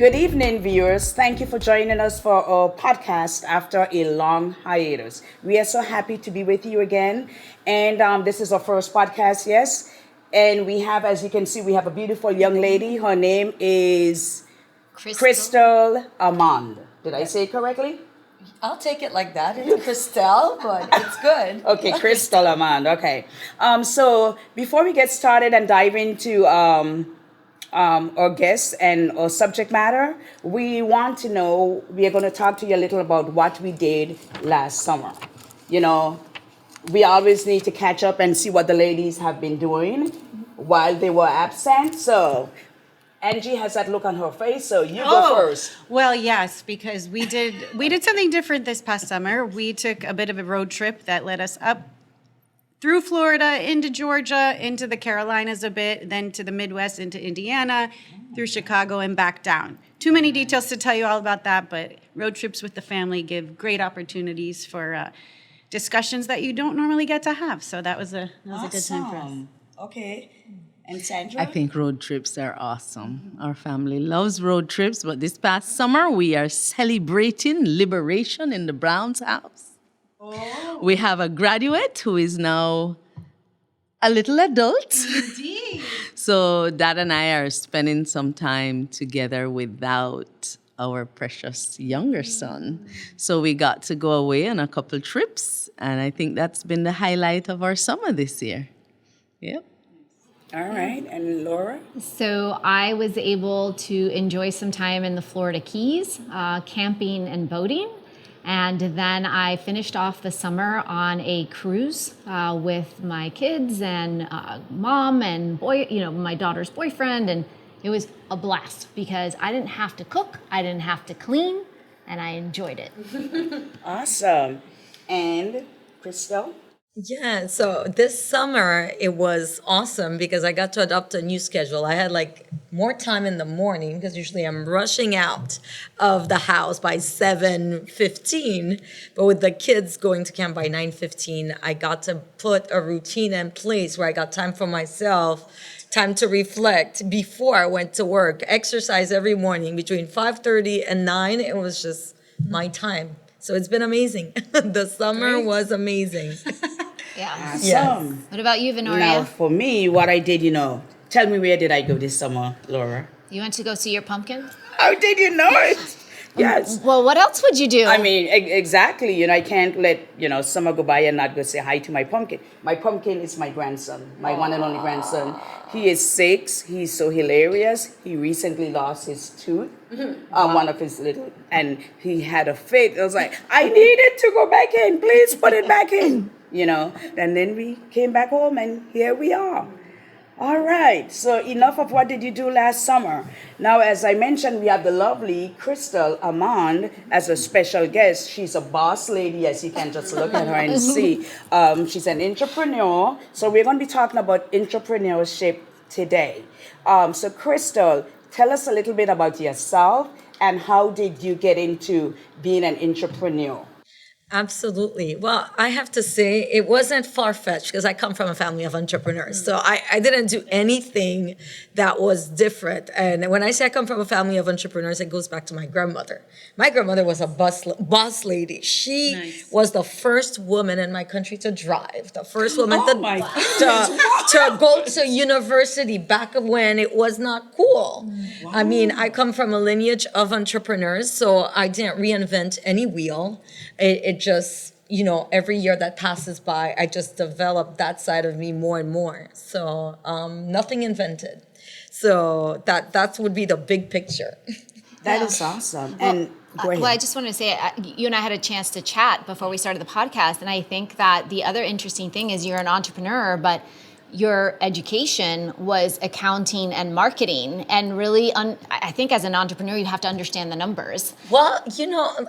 Good evening, viewers. Thank you for joining us for our podcast after a long hiatus. We are so happy to be with you again. And this is our first podcast, yes. And we have, as you can see, we have a beautiful young lady. Her name is Krystel Armand. Did I say it correctly? I'll take it like that. It's Krystel, but it's good. Okay, Krystel Armand. Okay. So before we get started and dive into our guests and our subject matter, we want to know, we are going to talk to you a little about what we did last summer. You know, we always need to catch up and see what the ladies have been doing while they were absent. So Angie has that look on her face, so you go first. Well, yes, because we did something different this past summer. We took a bit of a road trip that led us up through Florida, into Georgia, into the Carolinas a bit, then to the Midwest, into Indiana, through Chicago, and back down. Too many details to tell you all about that, but road trips with the family give great opportunities for discussions that you don't normally get to have. So that was a good time for us. Okay. And Sandra? I think road trips are awesome. Our family loves road trips, but this past summer we are celebrating liberation in the Brown's house. Oh. We have a graduate who is now a little adult. Indeed. So Dad and I are spending some time together without our precious younger son. So we got to go away on a couple trips, and I think that's been the highlight of our summer this year. Yep. All right, and Laura? So I was able to enjoy some time in the Florida Keys, camping and boating. And then I finished off the summer on a cruise with my kids and mom and my daughter's boyfriend. And it was a blast because I didn't have to cook, I didn't have to clean, and I enjoyed it. Awesome. And Krystel? Yeah, so this summer it was awesome because I got to adopt a new schedule. I had like more time in the morning because usually I'm rushing out of the house by 7:15, but with the kids going to camp by 9:15, I got to put a routine in place where I got time for myself, time to reflect before I went to work, exercise every morning between 5:30 and 9. It was just my time. So it's been amazing. The summer was amazing. Yeah. Awesome. Yes. What about you, Vinoria? Now, for me, what I did, tell me, where did I go this summer, Laura? You went to go see your pumpkin? How did you know it? Yes. Well, what else would you do? I mean, exactly. I can't let, summer go by and not go say hi to my pumpkin. My pumpkin is my grandson, my one and only grandson. He is 6. He's so hilarious. He recently lost his tooth, one of his little, and he had a fit. I was like, I need it to go back in. Please put it back in. And then we came back home and here we are. All right, so enough of what did you do last summer. Now, as I mentioned, we have the lovely Krystel Armand as a special guest. She's a boss lady, as you can just look at her and see. She's an entrepreneur. So we're going to be talking about entrepreneurship today. So Krystel, tell us a little bit about yourself and how did you get into being an entrepreneur? Absolutely. Well, I have to say it wasn't far-fetched because I come from a family of entrepreneurs. So I didn't do anything that was different. And when I say I come from a family of entrepreneurs, it goes back to my grandmother. My grandmother was a boss lady. She was the first woman in my country to drive, the first woman to go to university back when it was not cool. Wow. I mean, I come from a lineage of entrepreneurs, so I didn't reinvent any wheel. It just, every year that passes by, I just develop that side of me more and more. So nothing invented. So that would be the big picture. That is awesome. And go ahead. Well, I just wanted to say, you and I had a chance to chat before we started the podcast, and I think that the other interesting thing is you're an entrepreneur, but your education was accounting and marketing, and really, I think as an entrepreneur, you have to understand the numbers. Well,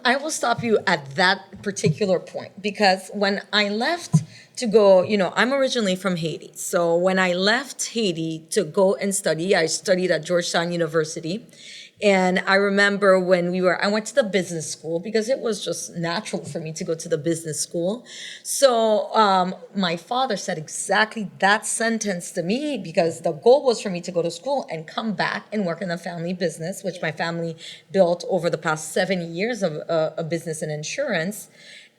I will stop you at that particular point because when I left to go, I'm originally from Haiti. So when I left Haiti to go and study, I studied at Georgetown University. And I remember when I went to the business school because it was just natural for me to go to the business school. So my father said exactly that sentence to me because the goal was for me to go to school and come back and work in the family business, which my family built over the past 7 years of a business in insurance.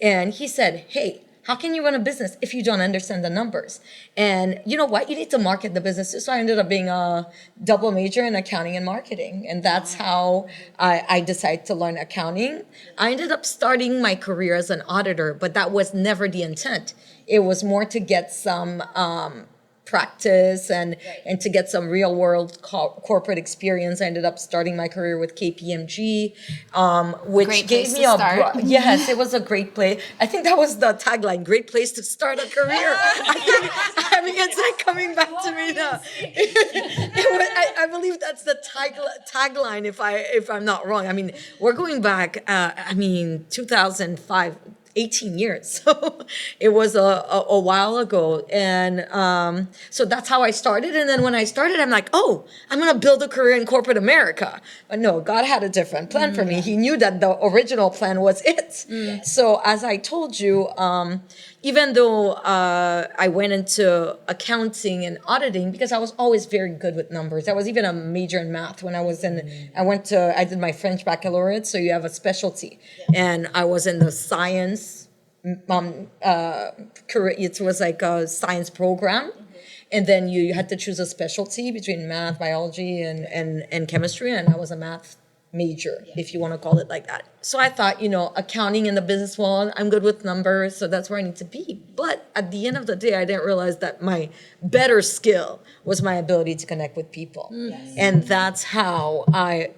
And he said, hey, how can you run a business if you don't understand the numbers? And you know what? You need to market the business too. So I ended up being a double major in accounting and marketing. And that's how I decided to learn accounting. I ended up starting my career as an auditor, but that was never the intent. It was more to get some practice and to get some real world corporate experience. I ended up starting my career with KPMG, which Great gave place me to a start. yes, it was a great place. I think that was the tagline: "Great place to start a career." I mean, it's like coming back to me now. I believe that's the tagline. If I'm not wrong, I mean, we're going back. 2005. 18 years. So it was a while ago. And so that's how I started. And then when I started, I'm like, oh, I'm going to build a career in corporate America. But no, God had a different plan for me. He knew that the original plan was it. So as I told you, even though I went into accounting and auditing because I was always very good with numbers. I was even a major in math when I was I did my French baccalaureate, so you have a specialty. And I was in the science career. It was like a science program. And then you had to choose a specialty between math, biology, and chemistry. And I was a math major, if you want to call it like that. So I thought, accounting in the business world, I'm good with numbers, so that's where I need to be. But at the end of the day, I didn't realize that my better skill was my ability to connect with people. And that's how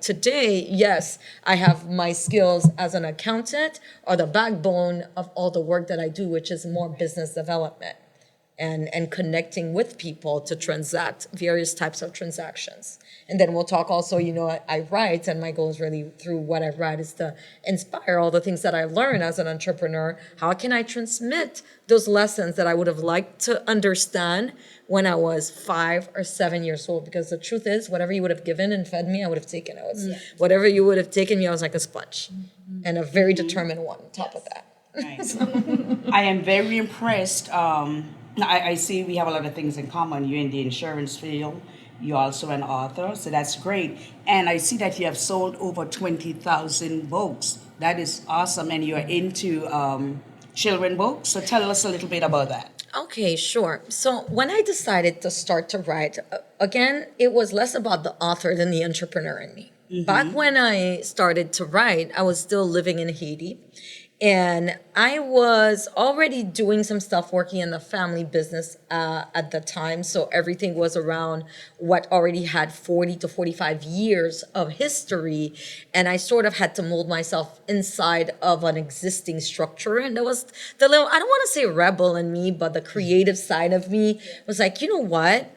today, yes, I have my skills as an accountant are the backbone of all the work that I do, which is more business development. And connecting with people to transact various types of transactions. And then we'll talk also, I write, and my goal is really through what I write is to inspire all the things that I learned as an entrepreneur. How can I transmit those lessons that I would have liked to understand when I was 5 or 7 years old? Because the truth is, whatever you would have given and fed me, I would have taken. Whatever you would have taken me, I was like a sponge. And a very determined one on top of that. Nice. I am very impressed. I see we have a lot of things in common. You're in the insurance field. You're also an author, so that's great. And I see that you have sold over 20,000 books. That is awesome. And you're into children books. So tell us a little bit about that. Okay, sure. So when I decided to start to write, again, it was less about the author than the entrepreneur in me. Back when I started to write, I was still living in Haiti. And I was already doing some stuff working in the family business at the time. So everything was around what already had 40 to 45 years of history. And I sort of had to mold myself inside of an existing structure. And there was the little, I don't want to say rebel in me, but the creative side of me was like, you know what?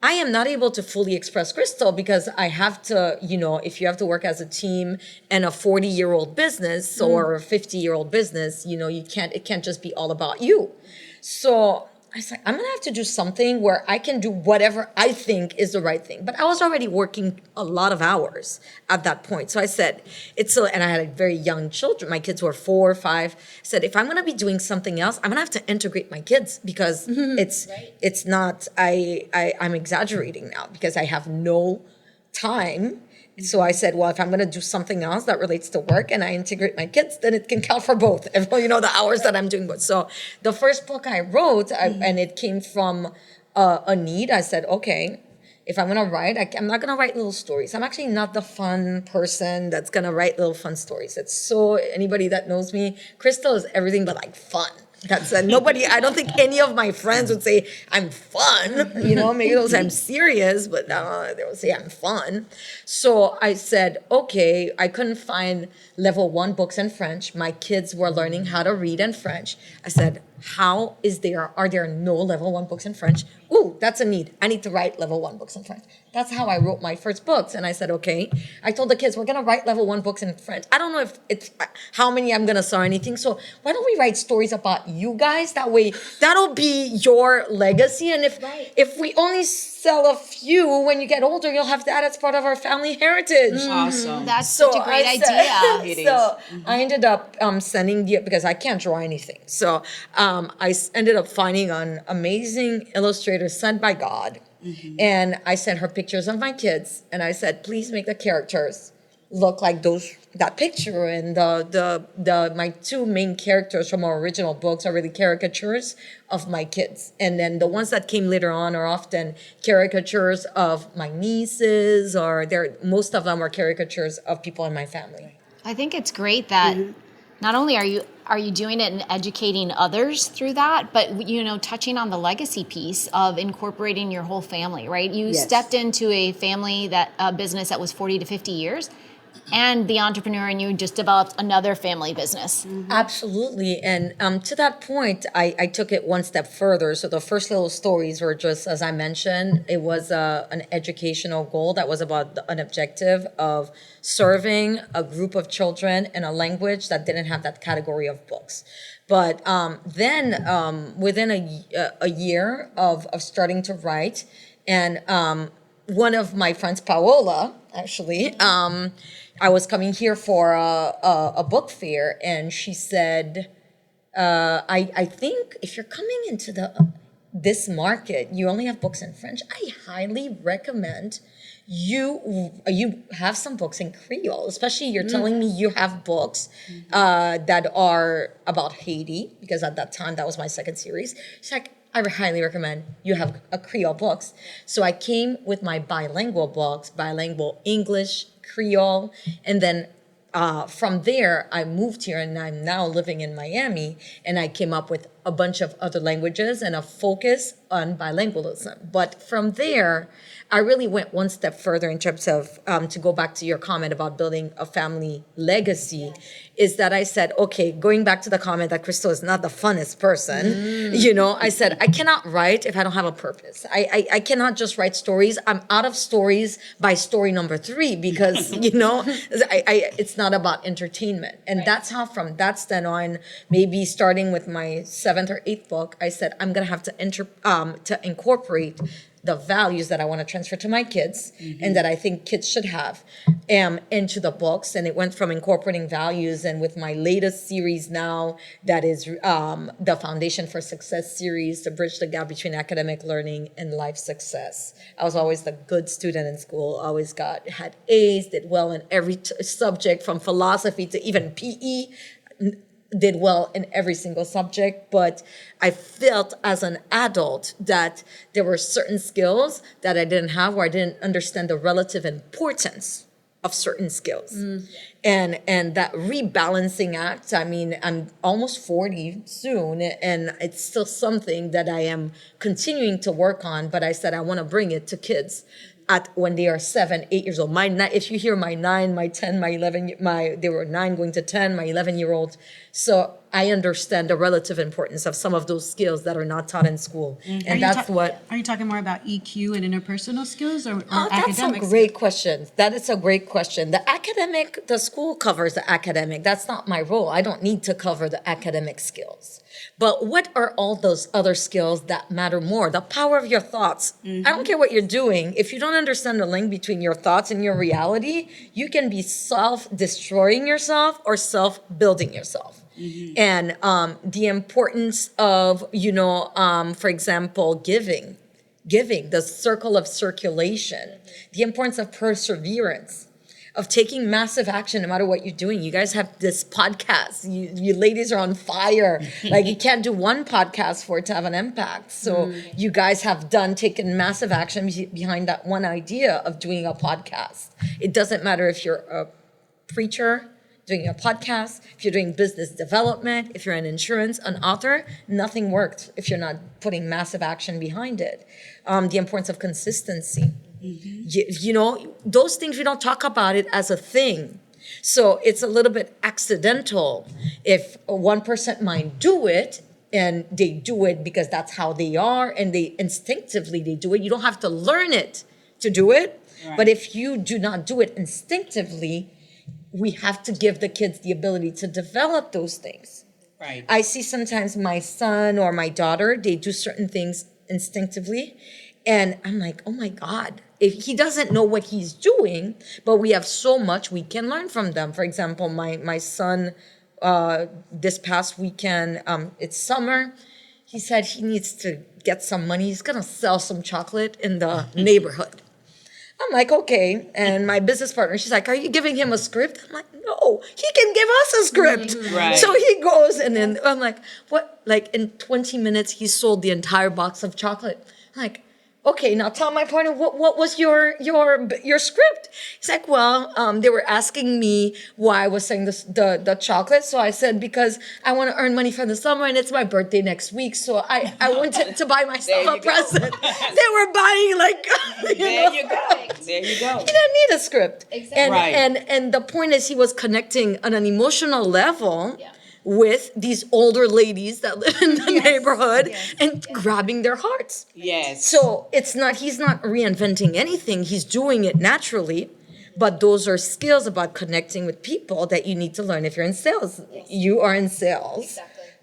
I am not able to fully express Krystel because I have to, if you have to work as a team in a 40-year-old business or a 50-year-old business, it can't just be all about you. So I was like, I'm going to have to do something where I can do whatever I think is the right thing. But I was already working a lot of hours at that point. So I said, and I had very young children. My kids were 4 or 5. I said, if I'm going to be doing something else, I'm going to have to integrate my kids because it's not, I'm exaggerating now because I have no time. So I said, well, if I'm going to do something else that relates to work and I integrate my kids, then it can count for both, the hours that I'm doing both. So the first book I wrote, and it came from a need, I said, okay, if I'm going to write, I'm not going to write little stories. I'm actually not the fun person that's going to write little fun stories. Anybody that knows me, Krystel is everything but like fun. That's nobody. I don't think any of my friends would say I'm fun. Maybe they'll say I'm serious, but they will say I'm fun. So I said, okay. I couldn't find level 1 books in French. My kids were learning how to read in French. I said, are there no level 1 books in French? Ooh, that's a need. I need to write level 1 books in French. That's how I wrote my first books. And I said, okay. I told the kids, we're going to write level 1 books in French. I don't know if it's how many I'm going to sell or anything. So why don't we write stories about you guys? That way, that'll be your legacy. And if we only sell a few, when you get older, you'll have that as part of our family heritage. Awesome. That's such a great idea. It So is. I ended up sending because I can't draw anything. So ended up finding an amazing illustrator sent by God. And I sent her pictures of my kids, and I said, please make the characters look like that picture. And my 2 main characters from our original books are really caricatures of my kids. And then the ones that came later on are often caricatures of my nieces, or most of them are caricatures of people in my family. I think it's great that not only are you doing it and educating others through that, but touching on the legacy piece of incorporating your whole family, right? You stepped into a family business that was 40 to 50 years, and the entrepreneur and you just developed another family business. Absolutely. And to that point, I took it one step further. So the first little stories were just, as I mentioned, it was an educational goal that was about an objective of serving a group of children in a language that didn't have that category of books. But then within a year of starting to write, and one of my friends, Paola, actually, I was coming here for a book fair, and she said, I think if you're coming into this market, you only have books in French. I highly recommend you have some books in Creole, especially you're telling me you have books that are about Haiti, because at that time, that was my second series. She's like, I highly recommend you have a Creole books. So I came with my bilingual books, bilingual English, Creole, and then from there, I moved here, and I'm now living in Miami, and I came up with a bunch of other languages and a focus on bilingualism. But from there, I really went one step further in terms of, to go back to your comment about building a family legacy, is that I said, okay, going back to the comment that Krystel is not the funnest person, I said, I cannot write if I don't have a purpose. I cannot just write stories. I'm out of stories by story number 3 because, it's not about entertainment. And that's how from that stand on, maybe starting with my 7th or 8th book, I said, I'm going to have to incorporate the values that I want to transfer to my kids and that I think kids should have into the books. And it went from incorporating values, and with my latest series now, that is the Foundation for Success series, to bridge the gap between academic learning and life success. I was always the good student in school, always had A's, did well in every subject from philosophy to even PE, did well in every single subject, but I felt as an adult that there were certain skills that I didn't have, or I didn't understand the relative importance of certain skills. And that rebalancing act, I mean, I'm almost 40 soon, and it's still something that I am continuing to work on, but I said I want to bring it to kids when they are 7, 8 years old. If you hear my 9, my 10, my 11, they were 9 going to 10, my 11-year-old. So I understand the relative importance of some of those skills that are not taught in school. And Are you talking more about EQ and interpersonal skills or academic That's a great question. That is a great question. The school covers the academic. That's not my role. I don't need to cover the academic skills. But what are all those other skills that matter more? The power of your thoughts. I don't care what you're doing. If you don't understand the link between your thoughts and your reality, you can be self-destroying yourself or self-building yourself. And the importance of, for example, giving, the circle of circulation, the importance of perseverance, of taking massive action no matter what you're doing. You guys have this podcast. You ladies are on fire. Like, you can't do one podcast for it to have an impact. So you guys have taken massive action behind that one idea of doing a podcast. It doesn't matter if you're a preacher doing a podcast, if you're doing business development, if you're in insurance, an author, nothing worked if you're not putting massive action behind it. The importance of consistency. Those things, we don't talk about it as a thing. So it's a little bit accidental if 1% might do it, and they do it because that's how they are, and they instinctively do it. You don't have to learn it to do it. But if you do not do it instinctively, we have to give the kids the ability to develop those things. Right. I see sometimes my son or my daughter, they do certain things instinctively. And I'm like, oh my God, if he doesn't know what he's doing, but we have so much we can learn from them. For example, my son, this past weekend, it's summer. He said he needs to get some money. He's going to sell some chocolate in the neighborhood. I'm like, okay. And my business partner, she's like, are you giving him a script? I'm like, no, he can give us a script. Right. So he goes, and then I'm like, what? Like in 20 minutes, he sold the entire box of chocolate. I'm like, okay, now tell my partner, what was your script? He's like, well, they were asking me why I was selling the chocolate. So I said, because I want to earn money for the summer and it's my birthday next week. So I wanted to buy myself a present. They were buying like, There you go. There you go. He didn't need a script. Exactly. And, Right. and the point is he was connecting on an emotional level with these older ladies that live in the neighborhood and grabbing their hearts. Yes. So he's not reinventing anything. He's doing it naturally. But those are skills about connecting with people that you need to learn if you're in sales. Yes. You are in sales,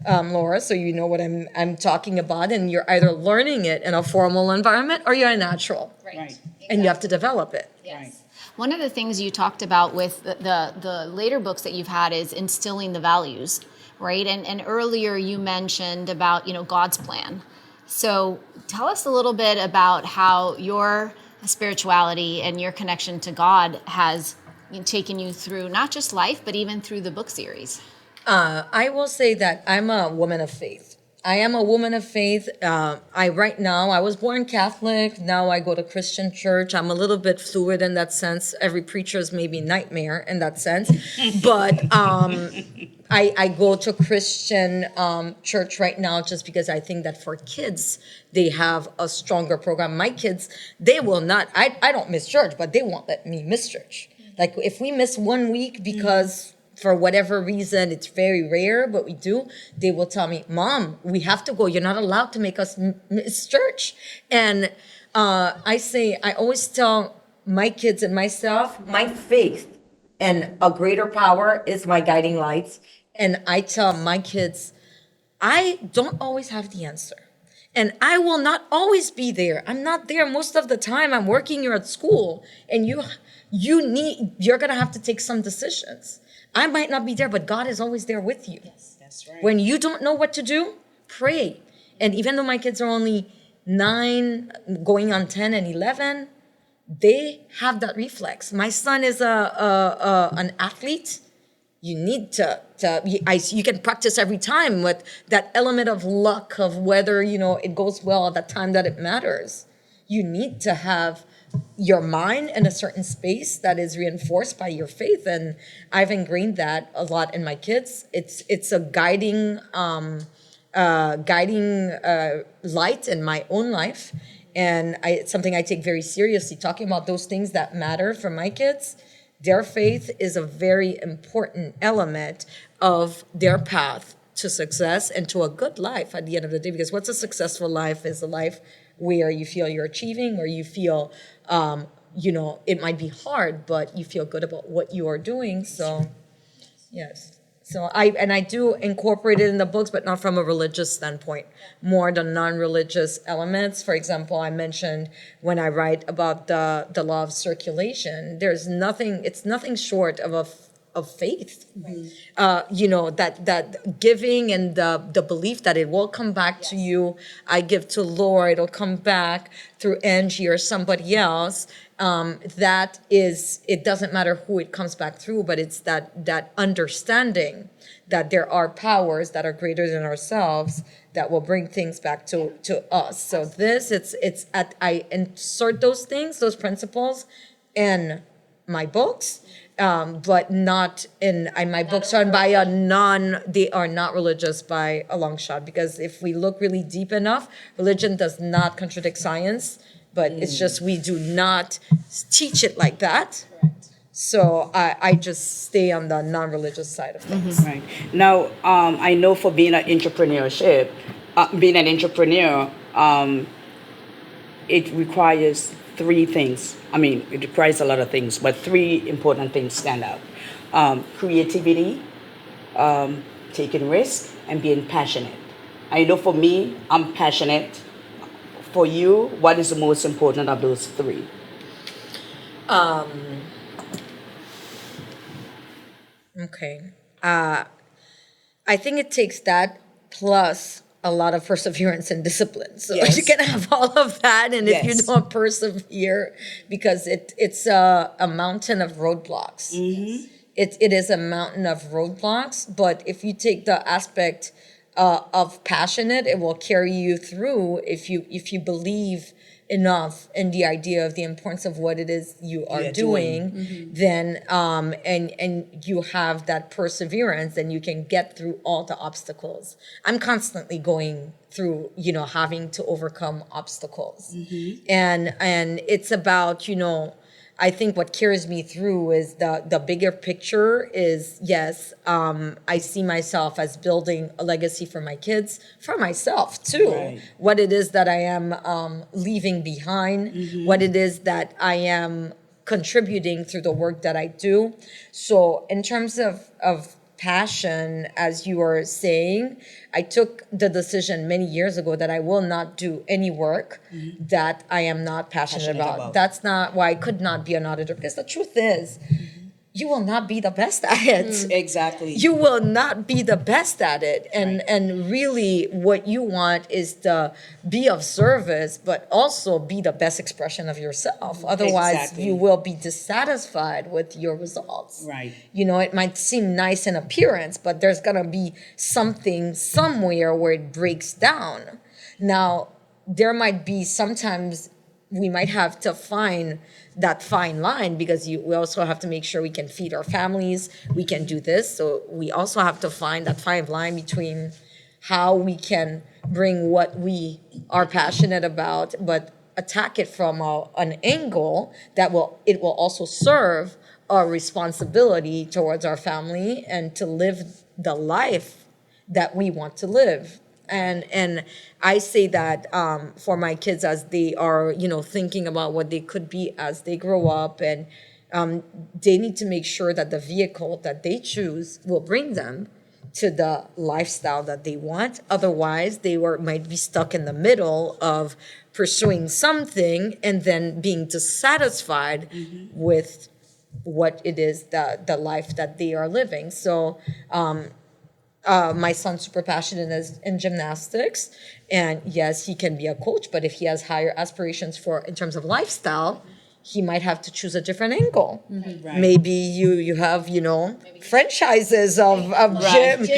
Laura, so you know what I'm talking about. And you're either learning it in a formal environment or you're a natural. Right. And you have to develop it. Right. One of the things you talked about with the later books that you've had is instilling the values, right? And earlier you mentioned about, God's plan. So tell us a little bit about how your spirituality and your connection to God has taken you through not just life, but even through the book series. I will say that I'm a woman of faith. I am a woman of faith. I was born Catholic. Now I go to Christian church. I'm a little bit fluid in that sense. Every preacher is maybe nightmare in that sense. But I go to Christian church right now just because I think that for kids, they have a stronger program. My kids, they will not, I don't miss church, but they won't let me miss church. Like if we miss 1 week because for whatever reason, it's very rare, but we do, they will tell me, Mom, we have to go. You're not allowed to make us miss church. And I always tell my kids and myself, my faith and a greater power is my guiding lights. And I tell my kids, I don't always have the answer. And I will not always be there. I'm not there most of the time. I'm working, you're at school, and you're going to have to take some decisions. I might not be there, but God is always there with you. Yes, that's right. When you don't know what to do, pray. And even though my kids are only 9, going on 10 and 11, they have that reflex. My son is an athlete. You need you can practice every time with that element of luck of whether, it goes well at the time that it matters. You need to have your mind in a certain space that is reinforced by your faith. And I've ingrained that a lot in my kids. It's a guiding light in my own life. And it's something I take very seriously, talking about those things that matter for my kids. Their faith is a very important element of their path to success and to a good life at the end of the day. Because what's a successful life is a life where you feel you're achieving, where you feel, it might be hard, but you feel good about what you are doing. So, yes. So I do incorporate it in the books, but not from a religious standpoint, more the non-religious elements. For example, I mentioned when I write about the law of circulation, it's nothing short of faith. That giving and the belief that it will come back to you. I give to Laura, it'll come back through Angie or somebody else. It doesn't matter who it comes back through, but it's that understanding that there are powers that are greater than ourselves that will bring things back to us. So I insert those principles in my books, but not in my books are by they are not religious by a long shot, because if we look really deep enough, religion does not contradict science. But it's just we do not teach it like that. Correct. So I just stay on the non-religious side of things. Right. Now, I know for being an entrepreneur, it requires three things. I mean, it requires a lot of things, but three important things stand out: creativity, taking risk, and being passionate. I know for me, I'm passionate. For you, what is the most important of those three? Okay. I think it takes that plus a lot of perseverance and discipline. So Yes. you can have all of that, and if you Yes. don't persevere, because it's a mountain of roadblocks. It is a mountain of roadblocks, but if you take the aspect of passionate, it will carry you through if you believe enough in the idea of the importance of what it is you are doing, then and you have that perseverance, then you can get through all the obstacles. I'm constantly going through, having to overcome obstacles. And it's about, I think what carries me through is the bigger picture is, yes, I see myself as building a legacy for my kids, for myself too. Right. What it is that I am leaving behind, what it is that I am contributing through the work that I do. So in terms of passion, as you were saying, I took the decision many years ago that I will not do any work that I am not passionate about. That's not why I could not be an auditor, because the truth is, you will not be the best at it. Exactly. You will not be the best at it. And really what you want is to be of service, but also be the best expression of yourself. Otherwise, Exactly. you will be dissatisfied with your results. Right. It might seem nice in appearance, but there's going to be something somewhere where it breaks down. Now, there might be sometimes we might have to find that fine line, because we also have to make sure we can feed our families, we can do this. So we also have to find that fine line between how we can bring what we are passionate about, but attack it from an angle that will also serve our responsibility towards our family and to live the life that we want to live. And I say that for my kids as they are, thinking about what they could be as they grow up, and they need to make sure that the vehicle that they choose will bring them to the lifestyle that they want. Otherwise, might be stuck in the middle of pursuing something and then being dissatisfied with what it is, the life that they are living. So my son's super passionate in gymnastics, and yes, he can be a coach, but if he has higher aspirations in terms of lifestyle, he might have to choose a different angle. Right. Maybe you have, franchises of gyms,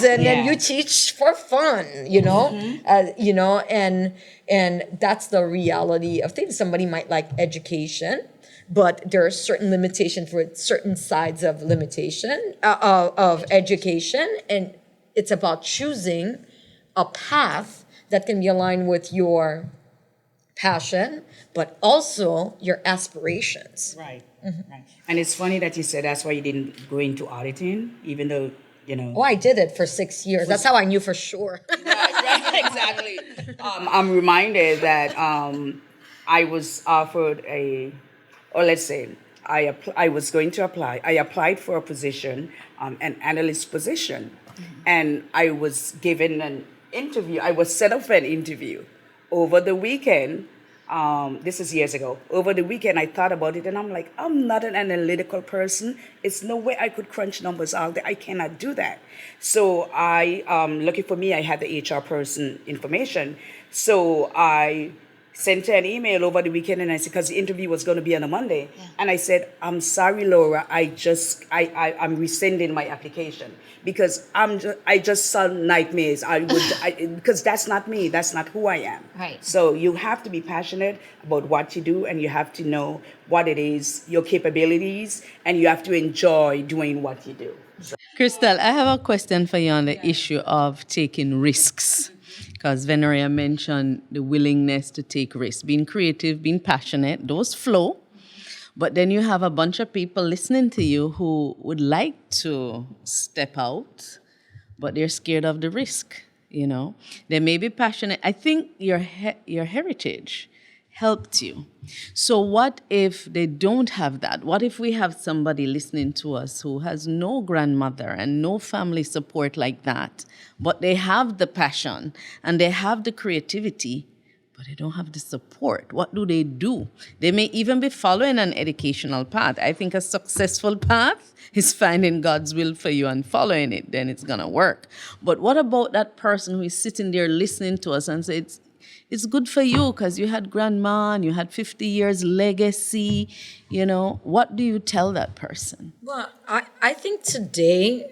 and then you teach for fun, and that's the reality of things. Somebody might like education, but there are certain limitations for certain sides of of education, and it's about choosing a path that can be aligned with your passion, but also your aspirations. Right. Right. And it's funny that you said that's why you didn't go into auditing, even though, Oh, I did it for 6 years. That's how I knew for sure. Right, exactly. I'm reminded that I was offered I was going to apply. I applied for a position, an analyst position, and I was given an interview. I was set up for an interview over the weekend. This is years ago. Over the weekend, I thought about it, and I'm like, I'm not an analytical person. It's no way I could crunch numbers out there. I cannot do that. So lucky for me, I had the HR person information. So I sent her an email over the weekend, and I said, because the interview was going to be on a Monday, and I said, I'm sorry, Laura, I'm rescinding my application because I just saw nightmares. Because that's not me, that's not who I am. Right. So you have to be passionate about what you do, and you have to know what it is, your capabilities, and you have to enjoy doing what you do. Krystel, I have a question for you on the issue of taking risks. Because Veneria mentioned the willingness to take risks, being creative, being passionate, those flow. But then you have a bunch of people listening to you who would like to step out, but they're scared of the risk, They may be passionate. I think your heritage helped you. So what if they don't have that? What if we have somebody listening to us who has no grandmother and no family support like that, but they have the passion and they have the creativity, but they don't have the support? What do? They may even be following an educational path. I think a successful path is finding God's will for you and following it, then it's going to work. But what about that person who is sitting there listening to us and says, it's good for you because you had grandma and you had 50 years legacy, what do you tell that person? Well, I think today,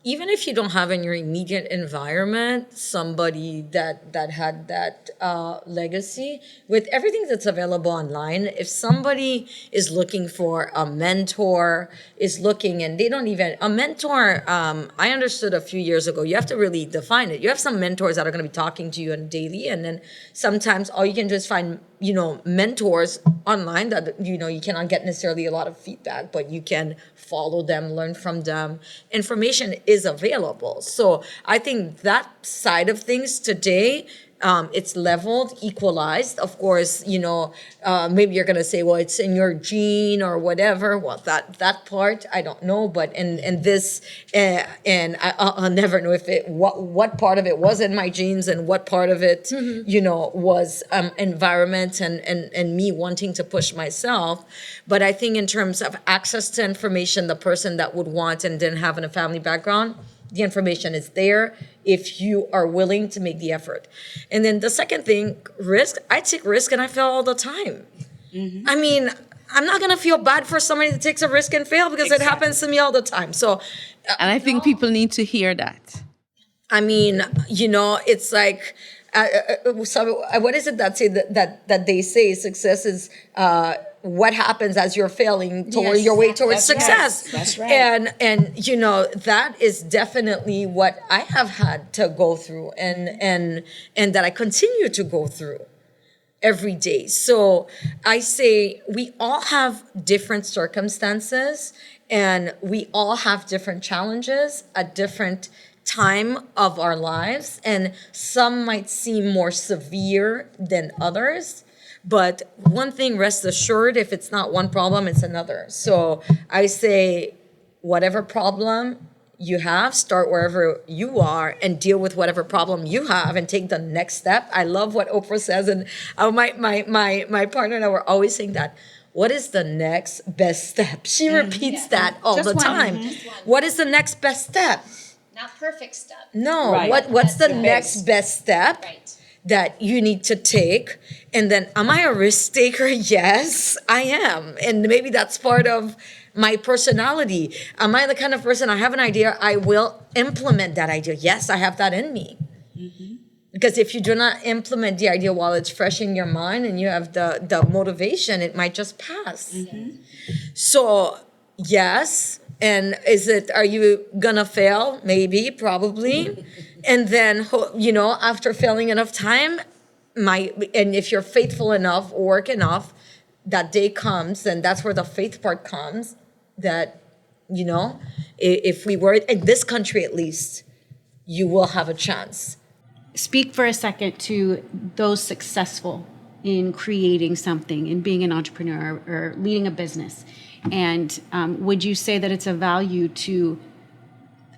even if you don't have in your immediate environment somebody that had that legacy, with everything that's available online, if somebody is looking for a mentor, and they don't even, a mentor, I understood a few years ago, you have to really define it. You have some mentors that are going to be talking to you on daily, and then sometimes all you can do is find mentors online that, you cannot get necessarily a lot of feedback, but you can follow them, learn from them. Information is available. So I think that side of things today, it's leveled, equalized. Of course, maybe you're going to say, well, it's in your gene or whatever. Well, that part, I don't know. But and this, and I'll never know if what part of it was in my genes and what part of it, was environment and me wanting to push myself. But I think in terms of access to information, the person that would want and didn't have in a family background, the information is there if you are willing to make the effort. And then the second thing, risk. I take risk and I fail all the time. Mm-hmm. I mean, I'm not going to feel bad for somebody that takes a risk and fail because it happens to me all the time. So, and I think people need to hear that. I mean, it's like, so what is it that say that they say success is what happens as you're failing toward your way towards success. Right. That's right. And that is definitely what I have had to go through and that I continue to go through every day. So I say we all have different circumstances and we all have different challenges at different time of our lives, and some might seem more severe than others. But one thing, rest assured, if it's not one problem, it's another. So I say, whatever problem you have, start wherever you are and deal with whatever problem you have and take the next step. I love what Oprah says, and my partner and I were always saying that. What is the next best step? She repeats that all Just the one. time. Mm-hmm. What is the next best step? Not perfect step. No. Right. What's the That's the next best. best step? Right. That you need to take. And then, am I a risk taker? Yes, I am. And maybe that's part of my personality. Am I the kind of person, I have an idea, I will implement that idea? Yes, I have that in me. Mm-hmm. Because if you do not implement the idea while it's fresh in your mind and you have the motivation, it might just pass. Mm-hmm. So, yes. And are you gonna fail? Maybe, probably. And then, after failing enough time, and if you're faithful enough, work enough, that day comes, and that's where the faith part comes, that, if we were in this country at least, you will have a chance. Speak for a second to those successful in creating something, in being an entrepreneur or leading a business. And would you say that it's a value to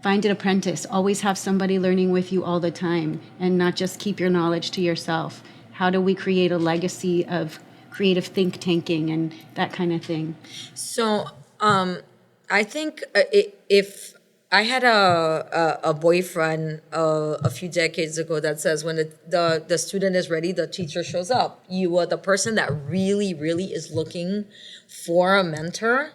find an apprentice, always have somebody learning with you all the time, and not just keep your knowledge to yourself? How do we create a legacy of creative think tanking and that kind of thing? So I think if I had a boyfriend a few decades ago that says when the student is ready, the teacher shows up. You are the person that really, really is looking for a mentor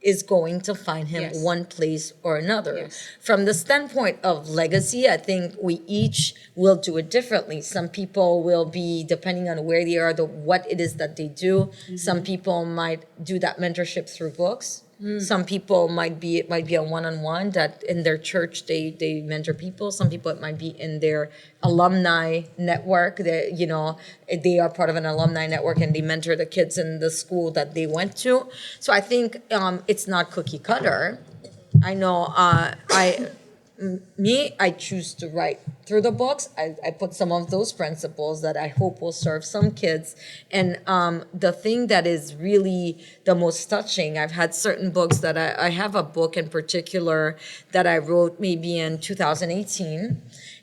is going to find him one place or another. Yes. From the standpoint of legacy, I think we each will do it differently. Some people will be, depending on where they are, what it is that they do. Mm-hmm. Some people might do that mentorship through books. Some people might be a one-on-one that in their church they mentor people. Some people it might be in their alumni network. They are part of an alumni network and they mentor the kids in the school that they went to. So I think it's not cookie cutter. I know Me, I choose to write through the books. I put some of those principles that I hope will serve some kids. And the thing that is really the most touching, I've had certain books that I have a book in particular that I wrote maybe in 2018.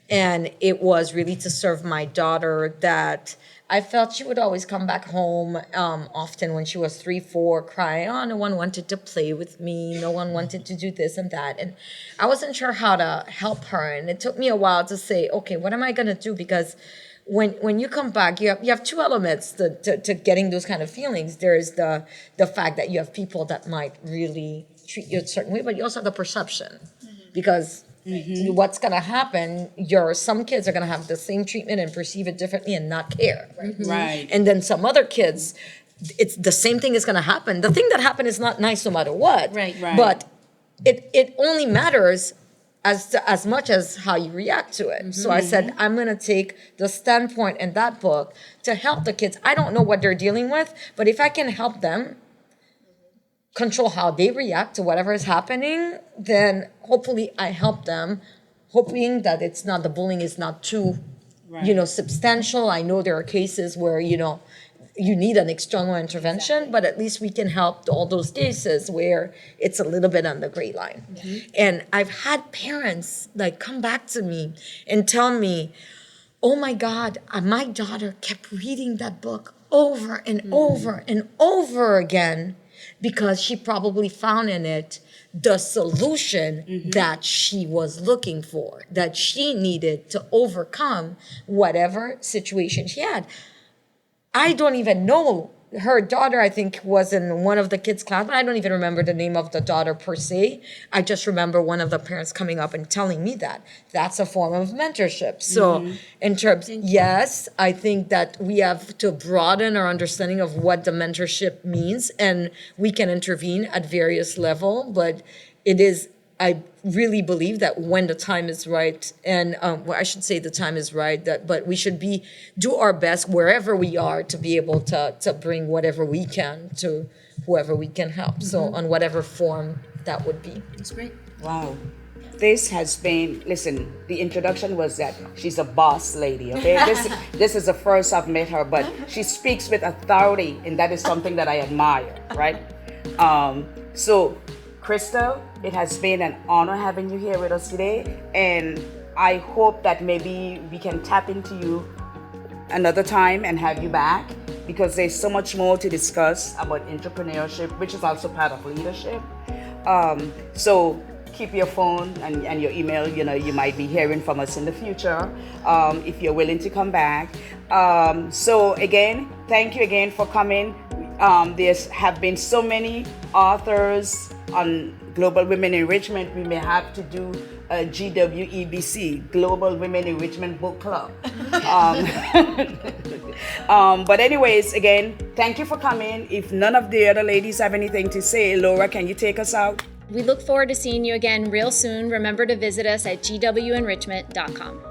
And it was really to serve my daughter that I felt she would always come back home often when she was 3, 4, crying, oh, no one wanted to play with me. No one wanted to do this and that. And I wasn't sure how to help her. And it took me a while to say, okay, what am I going to do? Because when you come back, you have two elements to getting those kind of feelings. There's the fact that you have people that might really treat you a certain way, but you also have the perception. Because what's going to happen, some kids are going to have the same treatment and perceive it differently and not care. Right. And then some other kids, it's the same thing is going to happen. The thing that happened is not nice no matter what. Right. But it only matters as much as how you react to it. So I said, I'm going to take the standpoint in that book to help the kids. I don't know what they're dealing with, but if I can help them control how they react to whatever is happening, then hopefully I help them, hoping that the bullying is not too, substantial. I know there are cases where, you need an external intervention, but at least we can help all those cases where it's a little bit on the gray line. And I've had parents come back to me and tell me, oh my God, my daughter kept reading that book over and over and over again, because she probably found in it the solution that she was looking for, that she needed to overcome whatever situation she had. I don't even know. Her daughter, I think, was in one of the kids' class, but I don't even remember the name of the daughter per se. I just remember one of the parents coming up and telling me that. That's a form of mentorship. So in terms, yes, I think that we have to broaden our understanding of what the mentorship means, and we can intervene at various levels, but I really believe that when the time is right, and I should say the time is right, but we should do our best wherever we are to be able to bring whatever we can to whoever we can help. So on whatever form that would be. That's great. Wow. This has been, listen, the introduction was that she's a boss lady, okay? This is the first I've met her, but she speaks with authority, and that is something that I admire, right? So, Krystel, it has been an honor having you here with us today, and I hope that maybe we can tap into you another time and have you back, because there's so much more to discuss about entrepreneurship, which is also part of leadership. So keep your phone and your email. You might be hearing from us in the future if you're willing to come back. So again, thank you again for coming. There have been so many authors on Global Women Enrichment. We may have to do a GWEBC, Global Women Enrichment Book Club. But anyways, again, thank you for coming. If none of the other ladies have anything to say, Laura, can you take us out? We look forward to seeing you again real soon. Remember to visit us at gwenrichment.com.